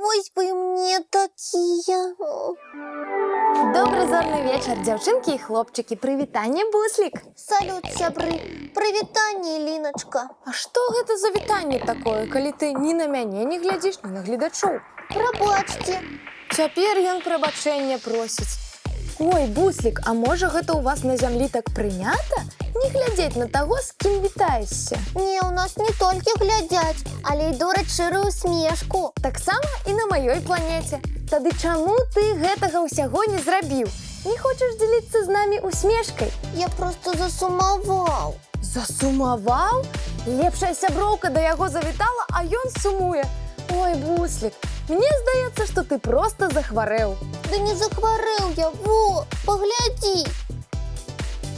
Вось бы мне такие. Добрый зорный вечер, дзяўчынкі і хлопчыкі. Прывітанне, Буслік. Салют, сябры. Прывітанне, Ліначка. А што гэта за вітанне такое, калі ты ні на мяне не глядзіш, ні на гледачоў? Прабачце. Цяпер ён прабачэння просіць. Ой, Буслік, а можа гэта ў вас на зямлі так прынята? Не глядзець на таго, з кім вітаешся. Не, у нас не толькі глядзяць, але і дураць шчырую смешку. Таксама і на маёй планеце. Тады чаму ты гэтага ўсяго не зрабіў? Не хочаш дзеліцца з намі усмешкай? Я просто засумаваў. Засумаваў? Лепшая сяброўка да яго завітала, а ён сумуе. Ой, Буслік, мне здаецца, што ты проста захварэў. Да не захварэў я, во, паглядзі.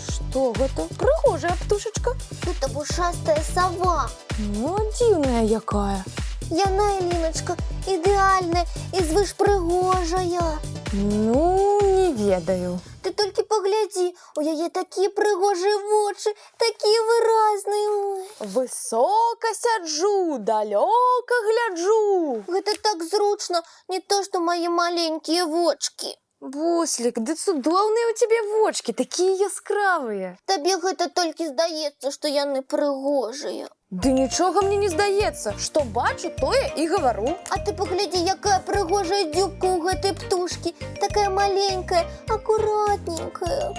Што гэта? Прыгожая птушачка. Гэта вушастая сава. Ну, дзіўная якая. Яна, Ліначка, ідэальная і звышпрыгожая. Ну, не ведаю. Ты толькі паглядзі, у яе такія прыгожыя вочы, такія выразныя. Высока сяджу, далёка гляджу. Гэта так зручна, не то што мае маленькія вочкі. Буслік, ды цудоўныя ў цябе вочкі, такія яскравыя. Табе гэта толькі здаецца, што яны прыгожыя. Ды нічога мне не здаецца, што бачу, тое і гавару. А ты паглядзі, якая прыгожая дзюбка ў гэтай птушкі. Такая маленькая, акуратненькая.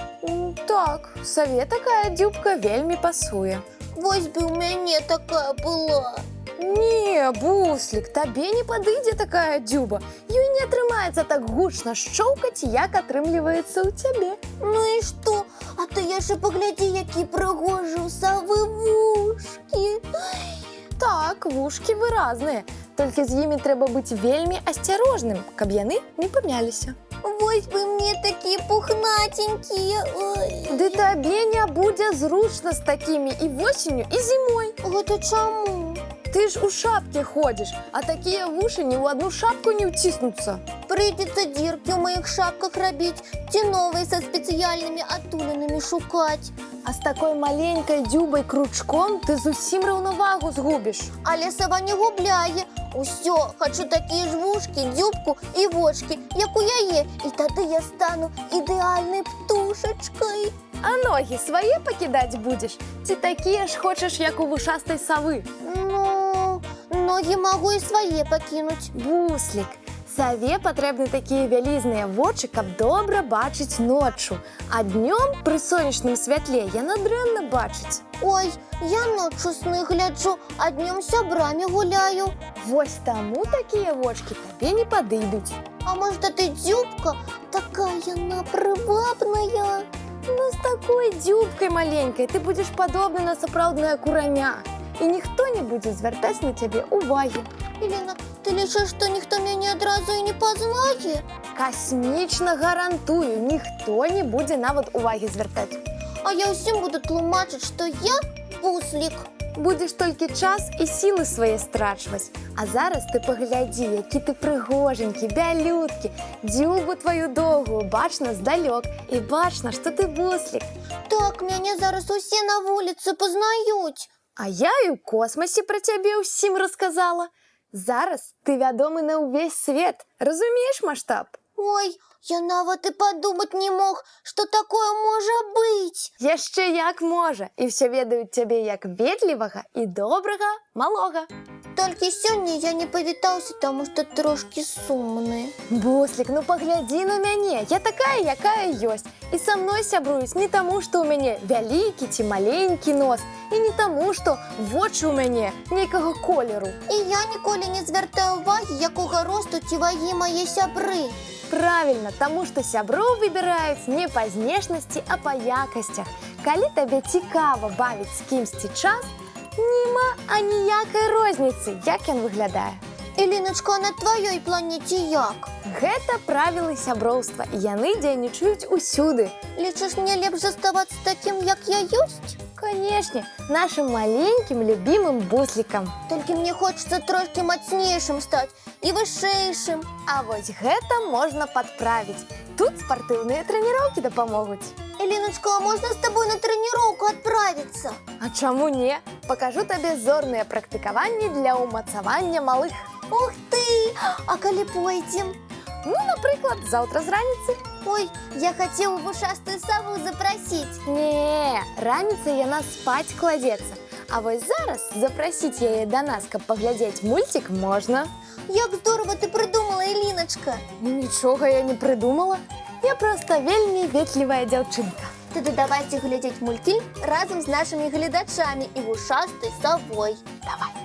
Так, саве такая дзюбка вельмі пасуе. Вось бы ў мяне такая была. Не, Буслік, табе не падыдзе такая дзюба. Ёй не атрымаецца так гучна шчоўкаць, як атрымліваецца ў цябе. Ну і што? А ты яшчэ паглядзі, які прыгожы ў савы вушкі. Так, вушкі выразныя. Толькі з імі трэба быць вельмі асцярожным, каб яны не памяліся. Вось бы мне такія пухнатенькія. Ды табе не будзе зручна з такімі і восенню, і зімой. Гэта чаму? Ты ж у шапке ходзіш, а такія вушы ні ў адну шапку не ўціснуцца. Прыйдзецца дзіркі ў маіх шапках рабіць, ці новыя са спецыяльнымі адтулінамі шукаць. А з такой маленькай дзюбай кручком ты зусім раўнавагу згубіш. Але сава не губляе. Усё, хачу такія ж вушкі, дзюбку і вочкі, як у яе, і тады я стану ідэальнай птушачкай. А ногі свае пакідаць будзеш? Ці такія ж хочаш, як у вушастай савы? Ну, ногі магу і свае пакінуць. Буслік, саве патрэбны такія вялізныя вочы, каб добра бачыць ноччу. А днём пры сонечным святле яна дрэнна бачыць. Ой, я ноччу сны гляджу, а днём з сябрамі гуляю. Вось таму такія вочкі табе не падыдуць. А можа, ты дзюбка? Такая яна прывабная. Ну, з такой дзюбкай маленькай ты будзеш падобна на сапраўднае кураня. І ніхто не будзе звяртаць на цябе ўвагі. Елена, ты лічыш, што ніхто мяне адразу і не пазнае? Касмічна гарантую, ніхто не будзе нават увагі звяртаць. А я ўсім буду тлумачыць, што я Буслік. Будзеш толькі час і сілы свае страчваць. А зараз ты паглядзі, які ты прыгоженькі, бялюткі. Дзюбу тваю доўгую бачна здалёк. І бачна, што ты Буслік. Так, мяне зараз усе на вуліцы пазнаюць. А я і ў космасе пра цябе ўсім расказала. Зараз ты вядомы на ўвесь свет. Разумееш маштаб? Ой, я нават і падумаць не мог, што такое можа быць. Яшчэ як можа. І ўсё ведаюць цябе як ветлівага і добрага малога. Толькі сёння я не павітаўся, таму што трошкі сумны. Буслік, ну паглядзі на мяне. Я такая, якая ёсць. І са мной сябруюць не таму, што ў мяне вялікі ці маленькі нос, і не таму, што вочы ў мяне нейкага колеру. І я ніколі не звяртаю ўвагі, якога росту ці вагі мае сябры. Правільна, таму што сяброў выбіраюць не па знешнасці, а па якасцях. Калі табе цікава бавіць з кімсьці час, нема аніякай розніцы, як ён выглядае. Эліначка, на тваёй планеце як? Гэта правілы сяброўства, і яны дзейнічаюць усюды. Лічыш, мне лепш заставацца такім, як я ёсць? Канешне, нашым маленькім любімым Буслікам. Толькі мне хочацца трошкі мацнейшым стаць і вышэйшым. А вось гэта можна падправіць. Тут спартыўныя трэніроўкі дапамогуць. Эліначка, а можна з табой на трэніроўку адправіць? справиться. А чаму не? Пакажу табе зорныя практыкаванні для ўмацавання малых. Ух ты! А калі пойдзем? Ну, напрыклад, заўтра з раніцы. Ой, я хацеў вушастую саву запрасіць. Не, раніцай яна спаць кладзецца. А вось зараз запрасіць яе да нас, каб паглядзець мульцік, можна. Як здорова ты прыдумала, Іліначка. Нічога я не прыдумала. Я проста вельмі ветлівая дзяўчынка. Тады давайце глядзець мультфільм разам з нашымі гледачамі і вушастай савой. Давайте.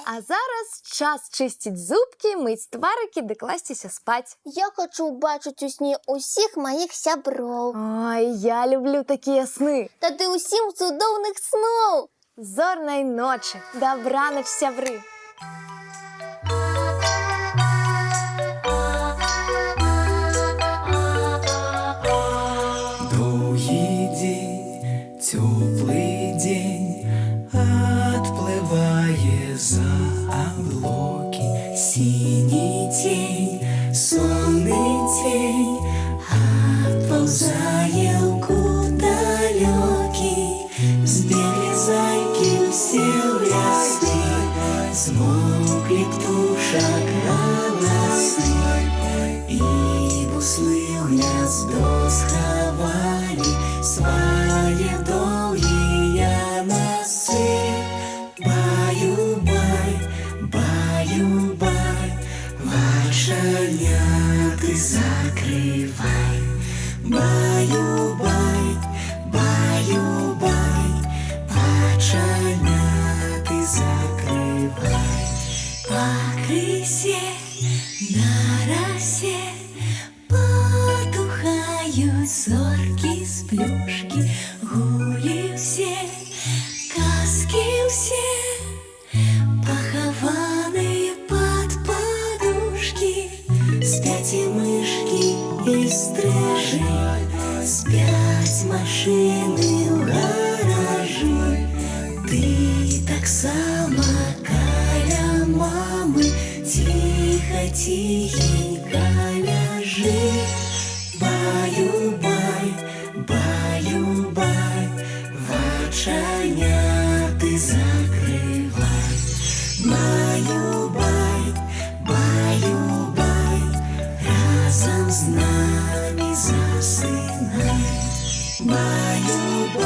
А зараз час чысціць зубкі, мыць тварыкі ды класціся спаць. Я хачу ўбачыць у сне ўсіх маіх сяброў. Ой, я люблю такія сны. Тады ўсім цудоўных сноў. Зорнай ночы. Дабранач, сябры. Доўгі дзень, цёплы дзень, адплывае за аблокі. Сіні цень, сонны цень, адпаўзае ў кут далёкі. Збеглі зайкі ўсе ў лясы, змоўклі птушак галасы, і буслы ў гняздо схавалі свае доўгія носы. Баю-бай, баю-бай, вачаняты закрывай. Баю-бай, баю-бай, вачаняты закрывай. Пакрысе на расе потухаюць зоркі з плюшкі. Гулі ўсе, казкі ўсе, пахаваныя пад падушкі. Спяць і мышкі, і стрыжы, спяць машыны ў гаражы. Ты таксама каля мамы ціха-ціхенька ляжы. Баю-бай, баю-бай, вачаняты закрывай. Баю-бай, баю-бай, разам з намі засынай. Баю-бай.